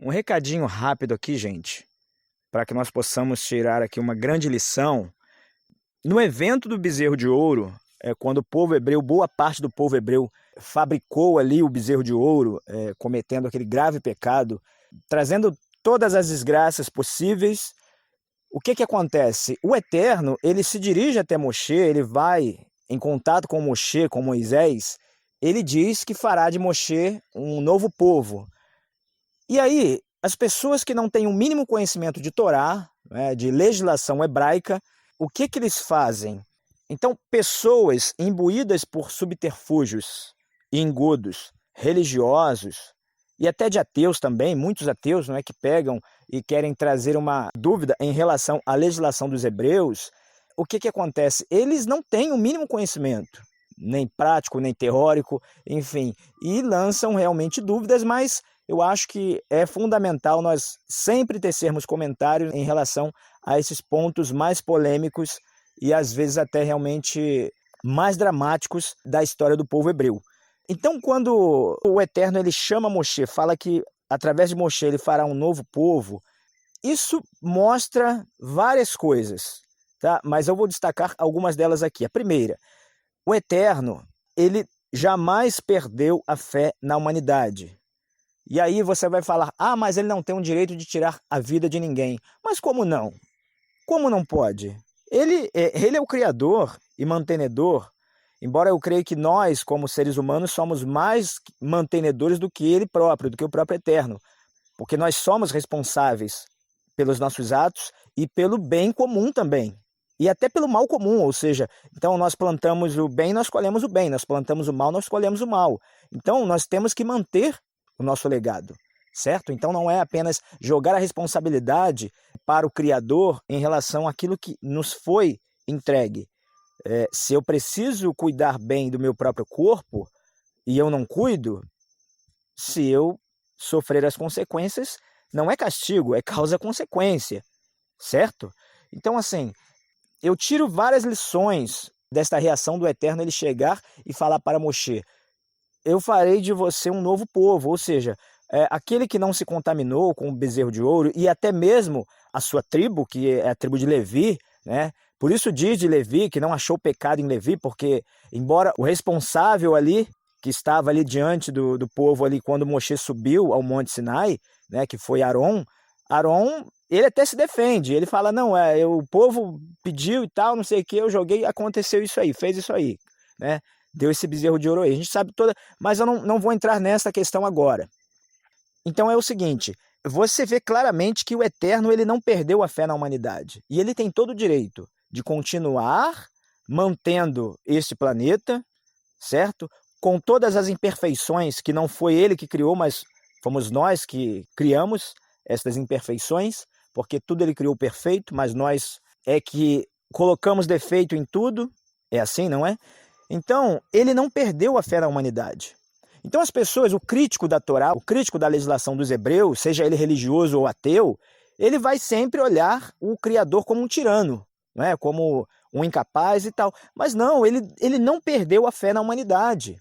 Um recadinho rápido aqui, gente, para que nós possamos tirar aqui uma grande lição. No evento do bezerro de ouro, quando o povo hebreu, boa parte do povo hebreu, fabricou ali o bezerro de ouro, cometendo aquele grave pecado, trazendo todas as desgraças possíveis. O que acontece? O Eterno, ele se dirige até Moshe, ele vai em contato com Moshe, com Moisés, ele diz que fará de Moshe um novo povo. E aí, as pessoas que não têm o mínimo conhecimento de Torá, né, de legislação hebraica, o que eles fazem? Então, pessoas imbuídas por subterfúgios e engodos religiosos, e até de ateus também, muitos ateus, não é, que pegam e querem trazer uma dúvida em relação à legislação dos hebreus, o que acontece? Eles não têm o mínimo conhecimento, nem prático, nem teórico, enfim, e lançam realmente dúvidas, mas eu acho que é fundamental nós sempre tecermos comentários em relação a esses pontos mais polêmicos e às vezes até realmente mais dramáticos da história do povo hebreu. Então, quando o Eterno ele chama Moshe, fala que através de Moshe ele fará um novo povo, isso mostra várias coisas, tá? Mas eu vou destacar algumas delas aqui. A primeira, o Eterno, ele jamais perdeu a fé na humanidade. E aí você vai falar, mas ele não tem o direito de tirar a vida de ninguém. Mas como não? Como não pode? Ele é o Criador e mantenedor, embora eu creia que nós, como seres humanos, somos mais mantenedores do que ele próprio, do que o próprio Eterno, porque nós somos responsáveis pelos nossos atos e pelo bem comum também, e até pelo mal comum, ou seja, então nós plantamos o bem, nós colhemos o bem, nós plantamos o mal, nós colhemos o mal. Então nós temos que manter o nosso legado, certo? Então não é apenas jogar a responsabilidade para o Criador em relação àquilo que nos foi entregue. Se eu preciso cuidar bem do meu próprio corpo e eu não cuido, se eu sofrer as consequências, não é castigo, é causa-consequência, certo? Então, assim, eu tiro várias lições desta reação do Eterno, ele chegar e falar para Moshe, eu farei de você um novo povo, ou seja, aquele que não se contaminou com o bezerro de ouro e até mesmo a sua tribo, que é a tribo de Levi, né? Por isso diz de Levi que não achou pecado em Levi, porque embora o responsável ali, que estava ali diante do povo ali quando Moshe subiu ao Monte Sinai, né, que foi Arom, ele até se defende, ele fala, não, o povo pediu e tal, não sei o que, eu joguei, aconteceu isso aí, fez isso aí, né? Deu esse bezerro de ouro aí, a gente sabe toda, mas eu não vou entrar nessa questão agora. Então é o seguinte, você vê claramente que o Eterno ele não perdeu a fé na humanidade, e ele tem todo o direito de continuar mantendo este planeta, certo? Com todas as imperfeições que não foi ele que criou, mas fomos nós que criamos essas imperfeições, porque tudo ele criou perfeito, mas nós é que colocamos defeito em tudo, é assim, não é? Então, ele não perdeu a fé na humanidade. Então as pessoas, o crítico da Torá, o crítico da legislação dos hebreus, seja ele religioso ou ateu, ele vai sempre olhar o Criador como um tirano, né? Como um incapaz e tal. Mas não, ele não perdeu a fé na humanidade.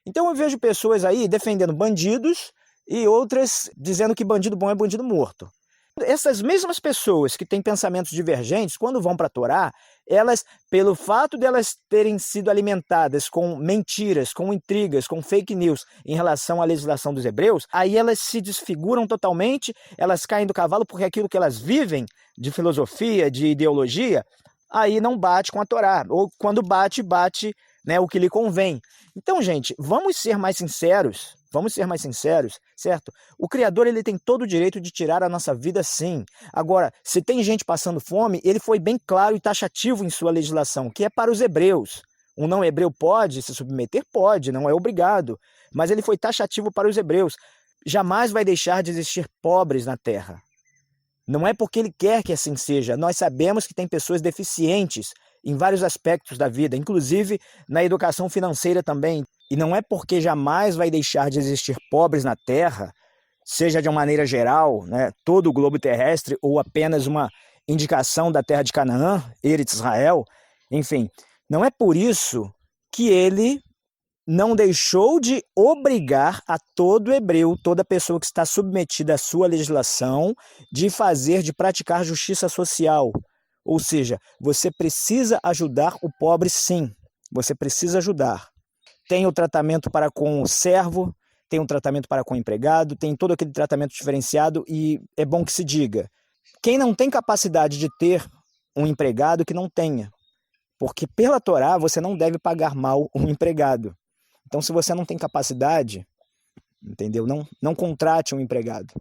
Então eu vejo pessoas aí defendendo bandidos e outras dizendo que bandido bom é bandido morto. Essas mesmas pessoas que têm pensamentos divergentes, quando vão para a Torá, elas, pelo fato de elas terem sido alimentadas com mentiras, com intrigas, com fake news em relação à legislação dos hebreus, aí elas se desfiguram totalmente, elas caem do cavalo porque aquilo que elas vivem de filosofia, de ideologia, aí não bate com a Torá, ou quando bate, né, o que lhe convém. Então, gente, vamos ser mais sinceros, certo? O Criador ele tem todo o direito de tirar a nossa vida, sim. Agora, se tem gente passando fome, ele foi bem claro e taxativo em sua legislação, que é para os hebreus. Um não hebreu pode se submeter? Pode, não é obrigado. Mas ele foi taxativo para os hebreus. Jamais vai deixar de existir pobres na terra. Não é porque ele quer que assim seja. Nós sabemos que tem pessoas deficientes em vários aspectos da vida, inclusive na educação financeira também. E não é porque jamais vai deixar de existir pobres na Terra, seja de uma maneira geral, né, todo o globo terrestre, ou apenas uma indicação da terra de Canaã, Eretz Israel, enfim, não é por isso que ele não deixou de obrigar a todo hebreu, toda pessoa que está submetida à sua legislação, de praticar justiça social. Ou seja, você precisa ajudar o pobre, sim. Você precisa ajudar. Tem o tratamento para com o servo, tem um tratamento para com o empregado, tem todo aquele tratamento diferenciado, e é bom que se diga, quem não tem capacidade de ter um empregado, que não tenha. Porque pela Torá você não deve pagar mal um empregado. Então, se você não tem capacidade, entendeu? Não contrate um empregado.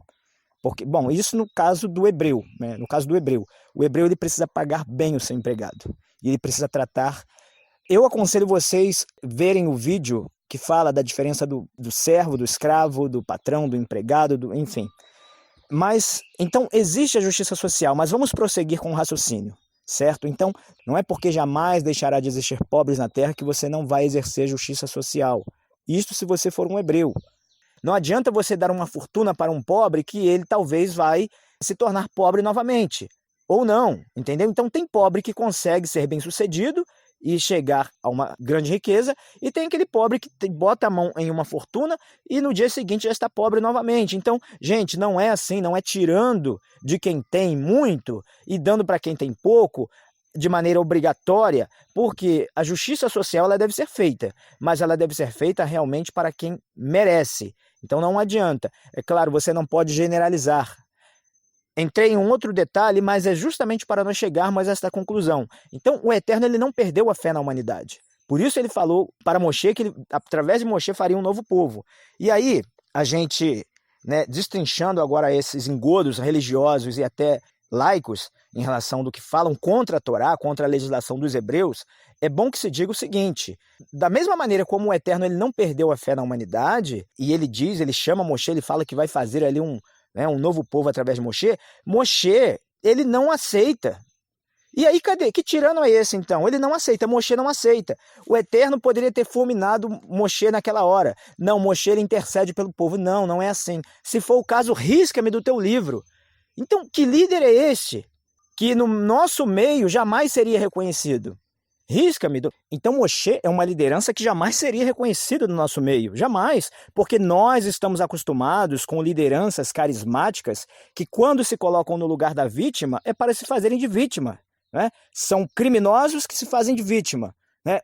Porque, bom, isso no caso do hebreu, né? No caso do hebreu. O hebreu ele precisa pagar bem o seu empregado. E ele precisa tratar. Eu aconselho vocês verem o vídeo que fala da diferença do servo, do escravo, do patrão, do empregado, enfim. Mas, então, existe a justiça social, mas vamos prosseguir com o raciocínio, certo? Então, não é porque jamais deixará de existir pobres na terra que você não vai exercer justiça social. Isto se você for um hebreu. Não adianta você dar uma fortuna para um pobre que ele talvez vai se tornar pobre novamente. Ou não, entendeu? Então tem pobre que consegue ser bem-sucedido e chegar a uma grande riqueza, e tem aquele pobre que bota a mão em uma fortuna e no dia seguinte já está pobre novamente. Então, gente, não é assim, não é tirando de quem tem muito e dando para quem tem pouco de maneira obrigatória, porque a justiça social ela deve ser feita, mas ela deve ser feita realmente para quem merece. Então não adianta. É claro, você não pode generalizar. Entrei em um outro detalhe, mas é justamente para nós chegarmos a esta conclusão. Então, o Eterno ele não perdeu a fé na humanidade. Por isso ele falou para Moshe que ele, através de Moshe, faria um novo povo. E aí, a gente, destrinchando agora esses engodos religiosos e até laicos em relação do que falam contra a Torá, contra a legislação dos hebreus, é bom que se diga o seguinte: da mesma maneira como o Eterno ele não perdeu a fé na humanidade, e ele chama Moshe, ele fala que vai fazer ali um novo povo através de Moshe, Moshe, ele não aceita. E aí, cadê? Que tirano é esse, então? Ele não aceita, Moshe não aceita. O Eterno poderia ter fulminado Moshe naquela hora. Não, Moshe, ele intercede pelo povo. Não, não é assim. Se for o caso, risca-me do teu livro. Então, que líder é este que no nosso meio jamais seria reconhecido? Risca-me. Então, Moshe é uma liderança que jamais seria reconhecida no nosso meio. Jamais. Porque nós estamos acostumados com lideranças carismáticas que, quando se colocam no lugar da vítima, é para se fazerem de vítima. São criminosos que se fazem de vítima.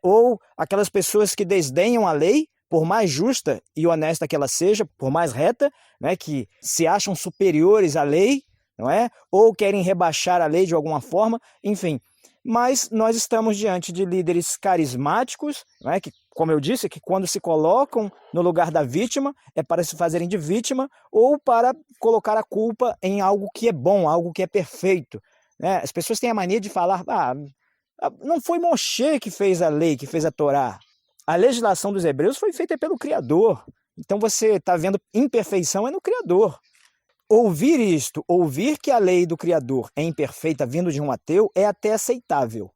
Ou aquelas pessoas que desdenham a lei, por mais justa e honesta que ela seja, por mais reta, que se acham superiores à lei, não é? Ou querem rebaixar a lei de alguma forma, enfim. Mas nós estamos diante de líderes carismáticos, que, como eu disse, que quando se colocam no lugar da vítima, é para se fazerem de vítima ou para colocar a culpa em algo que é bom, algo que é perfeito. As pessoas têm a mania de falar, não foi Moshe que fez a lei, que fez a Torá. A legislação dos hebreus foi feita pelo Criador. Então você está vendo imperfeição é no Criador. Ouvir isto, ouvir que a lei do Criador é imperfeita vindo de um ateu é até aceitável.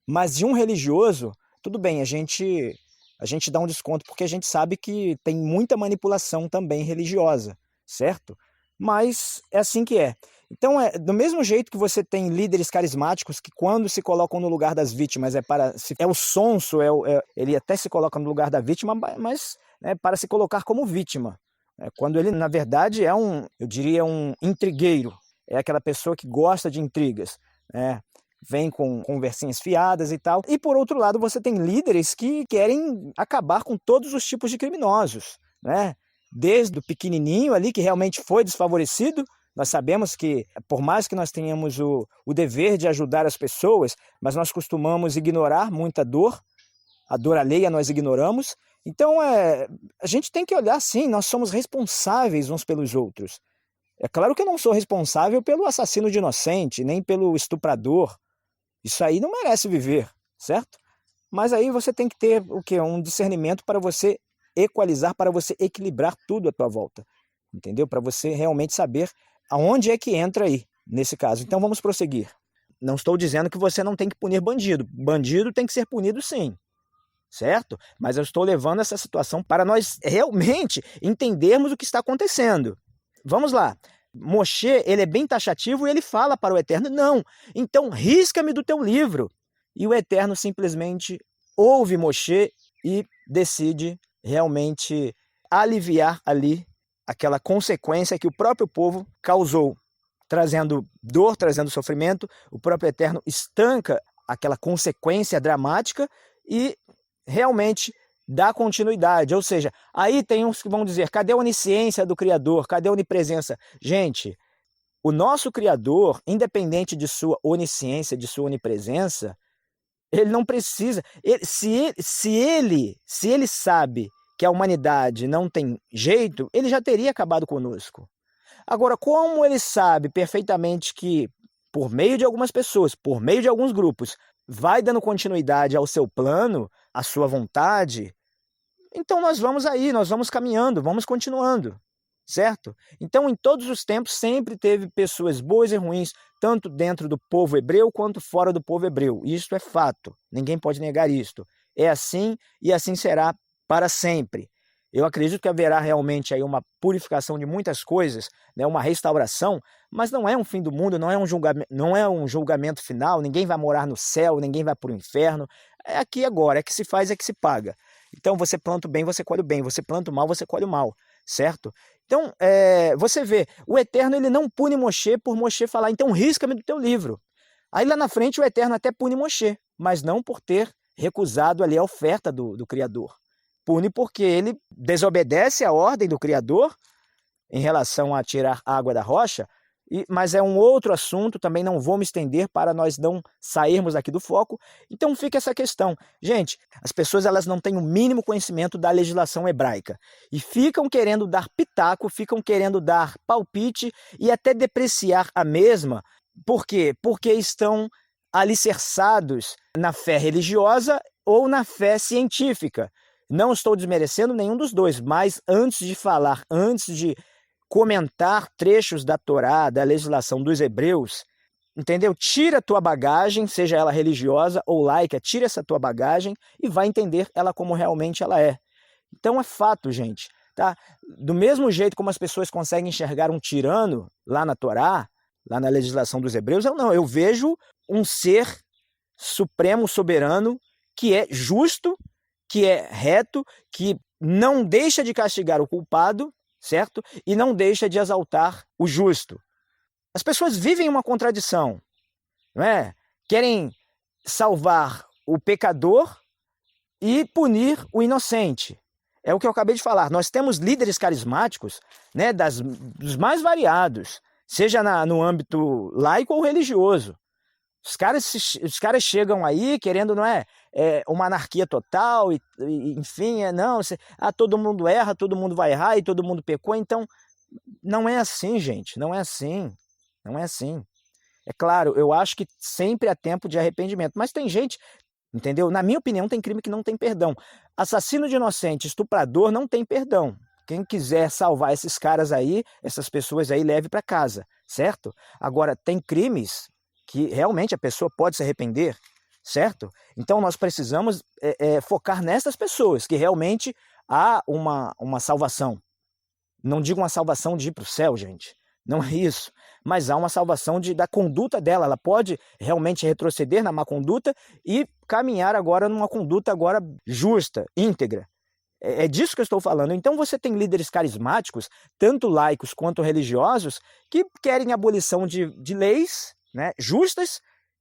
Mas de um religioso, tudo bem, a gente dá um desconto porque a gente sabe que tem muita manipulação também religiosa, certo? Mas é assim que é. Então, do mesmo jeito que você tem líderes carismáticos que quando se colocam no lugar das vítimas é o sonso, ele até se coloca no lugar da vítima, mas para se colocar como vítima. Quando ele, na verdade, eu diria um intrigueiro. É aquela pessoa que gosta de intrigas. Vem com conversinhas fiadas e tal. E, por outro lado, você tem líderes que querem acabar com todos os tipos de criminosos. Desde o pequenininho ali, que realmente foi desfavorecido. Nós sabemos que, por mais que nós tenhamos o dever de ajudar as pessoas, mas nós costumamos ignorar muita dor. A dor alheia nós ignoramos. Então, a gente tem que olhar, sim, nós somos responsáveis uns pelos outros. É claro que eu não sou responsável pelo assassino de inocente, nem pelo estuprador. Isso aí não merece viver, certo? Mas aí você tem que ter o quê? Um discernimento para você equalizar, para você equilibrar tudo à tua volta. Entendeu? Para você realmente saber aonde é que entra aí, nesse caso. Então, vamos prosseguir. Não estou dizendo que você não tem que punir bandido. Bandido tem que ser punido, sim. Certo? Mas eu estou levando essa situação para nós realmente entendermos o que está acontecendo. Vamos lá. Moshe, ele é bem taxativo e ele fala para o Eterno, não, então risca-me do teu livro. E o Eterno simplesmente ouve Moshe e decide realmente aliviar ali aquela consequência que o próprio povo causou, trazendo dor, trazendo sofrimento. O próprio Eterno estanca aquela consequência dramática e realmente dá continuidade. Ou seja, aí tem uns que vão dizer, cadê a onisciência do Criador? Cadê a onipresença? Gente, o nosso Criador, independente de sua onisciência, de sua onipresença, ele não precisa. Se ele sabe que a humanidade não tem jeito, ele já teria acabado conosco. Agora, como ele sabe perfeitamente que, por meio de algumas pessoas, por meio de alguns grupos, vai dando continuidade ao seu plano, à sua vontade, então nós vamos caminhando, vamos continuando, certo? Então, em todos os tempos, sempre teve pessoas boas e ruins, tanto dentro do povo hebreu quanto fora do povo hebreu. Isto é fato, ninguém pode negar isto. É assim e assim será para sempre. Eu acredito que haverá realmente aí uma purificação de muitas coisas, né, uma restauração, mas não é um fim do mundo, não é um julgamento final, ninguém vai morar no céu, ninguém vai para o inferno. É aqui agora, é que se faz, é que se paga. Então, você planta o bem, você colhe o bem, você planta o mal, você colhe o mal, certo? Então, você vê, o Eterno ele não pune Moshe por Moshe falar, então risca-me do teu livro. Aí lá na frente o Eterno até pune Moshe, mas não por ter recusado ali a oferta do Criador. Pune porque ele desobedece a ordem do Criador em relação a tirar água da rocha, mas é um outro assunto, também não vou me estender para nós não sairmos aqui do foco. Então fica essa questão. Gente, as pessoas elas não têm o mínimo conhecimento da legislação hebraica e ficam querendo dar pitaco, ficam querendo dar palpite e até depreciar a mesma. Por quê? Porque estão alicerçados na fé religiosa ou na fé científica. Não estou desmerecendo nenhum dos dois, mas antes de falar, antes de comentar trechos da Torá, da legislação dos hebreus, entendeu? Tira a tua bagagem, seja ela religiosa ou laica, tira essa tua bagagem e vai entender ela como realmente ela é. Então é fato, gente, tá? Do mesmo jeito como as pessoas conseguem enxergar um tirano lá na Torá, lá na legislação dos hebreus, eu vejo um ser supremo, soberano, que é justo, que é reto, que não deixa de castigar o culpado, certo? E não deixa de exaltar o justo. As pessoas vivem uma contradição, não é? Querem salvar o pecador e punir o inocente. É o que eu acabei de falar. Nós temos líderes carismáticos, né, dos mais variados, seja no âmbito laico ou religioso. Os caras chegam aí querendo, não é, uma anarquia total, enfim, todo mundo erra, todo mundo vai errar e todo mundo pecou. Então, não é assim, gente, não é assim, não é assim. É claro, eu acho que sempre há tempo de arrependimento, mas tem gente, entendeu? Na minha opinião, tem crime que não tem perdão. Assassino de inocente, estuprador, não tem perdão. Quem quiser salvar esses caras aí, essas pessoas aí, leve para casa, certo? Agora, tem crimes que realmente a pessoa pode se arrepender, certo? Então nós precisamos focar nessas pessoas, que realmente há uma salvação. Não digo uma salvação de ir para o céu, gente, não é isso, mas há uma salvação da conduta dela. Ela pode realmente retroceder na má conduta e caminhar agora numa conduta agora justa, íntegra. É disso que eu estou falando. Então você tem líderes carismáticos, tanto laicos quanto religiosos, que querem a abolição de leis, né, justas,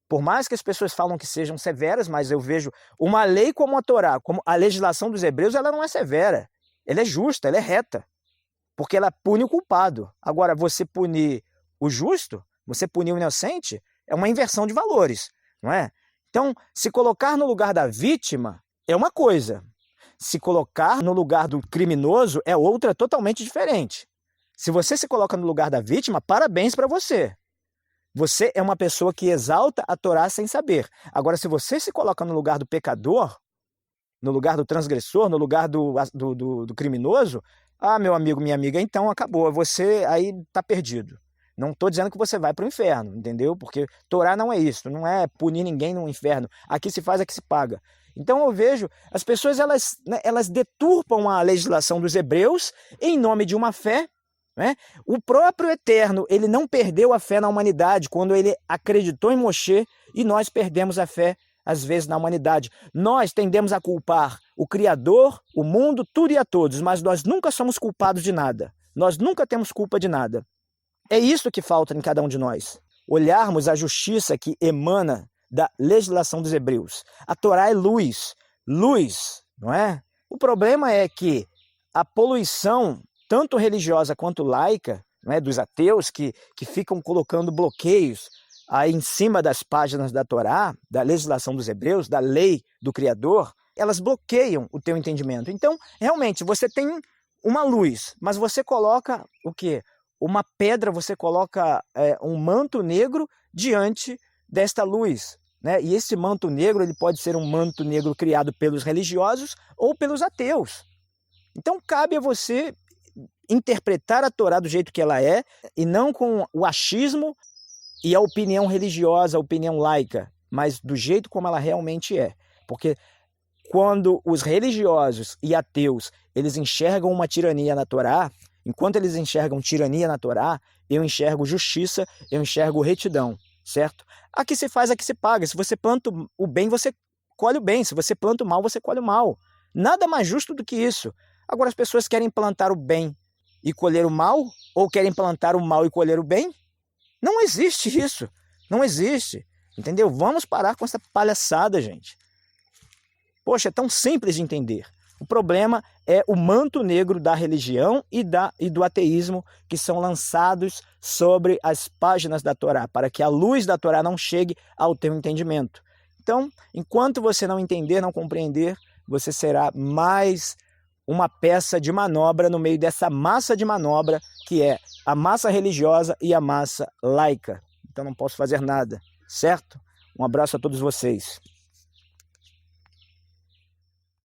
por mais que as pessoas falam que sejam severas, mas eu vejo uma lei como a Torá, como a legislação dos hebreus, ela não é severa, ela é justa, ela é reta, porque ela pune o culpado. Agora, você punir o justo, você punir o inocente, é uma inversão de valores, não é? Então, se colocar no lugar da vítima é uma coisa, se colocar no lugar do criminoso é outra totalmente diferente. Se você se coloca no lugar da vítima, parabéns para você. Você é uma pessoa que exalta a Torá sem saber. Agora, se você se coloca no lugar do pecador, no lugar do transgressor, no lugar do criminoso, meu amigo, minha amiga, então acabou. Você aí está perdido. Não estou dizendo que você vai para o inferno, entendeu? Porque Torá não é isso, não é punir ninguém no inferno. Aqui se faz, aqui se paga. Então eu vejo, as pessoas elas deturpam a legislação dos hebreus em nome de uma fé, né? O próprio Eterno, ele não perdeu a fé na humanidade quando ele acreditou em Moshe, e nós perdemos a fé, às vezes, na humanidade. Nós tendemos a culpar o Criador, o mundo, tudo e a todos, mas nós nunca somos culpados de nada. Nós nunca temos culpa de nada. É isso que falta em cada um de nós. Olharmos a justiça que emana da legislação dos hebreus. A Torá é luz, não é? O problema é que a poluição, tanto religiosa quanto laica, não é, dos ateus que ficam colocando bloqueios aí em cima das páginas da Torá, da legislação dos hebreus, da lei do Criador, elas bloqueiam o teu entendimento. Então, realmente, você tem uma luz, mas você coloca o quê? Uma pedra, você coloca um manto negro diante desta luz, né? E esse manto negro, ele pode ser um manto negro criado pelos religiosos ou pelos ateus. Então, cabe a você interpretar a Torá do jeito que ela é e não com o achismo e a opinião religiosa, a opinião laica, mas do jeito como ela realmente é. Porque quando os religiosos e ateus, eles enxergam uma tirania na Torá, enquanto eles enxergam tirania na Torá, eu enxergo justiça, eu enxergo retidão, certo? Aqui se faz, aqui se paga. Se você planta o bem, você colhe o bem. Se você planta o mal, você colhe o mal. Nada mais justo do que isso. Agora as pessoas querem plantar o bem e colher o mal, ou querem plantar o mal e colher o bem? Não existe isso. Não existe. Entendeu? Vamos parar com essa palhaçada, gente. Poxa, é tão simples de entender. O problema é o manto negro da religião e do ateísmo que são lançados sobre as páginas da Torá, para que a luz da Torá não chegue ao teu entendimento. Então, enquanto você não entender, não compreender, você será mais uma peça de manobra no meio dessa massa de manobra que é a massa religiosa e a massa laica. Então não posso fazer nada, certo? Um abraço a todos vocês.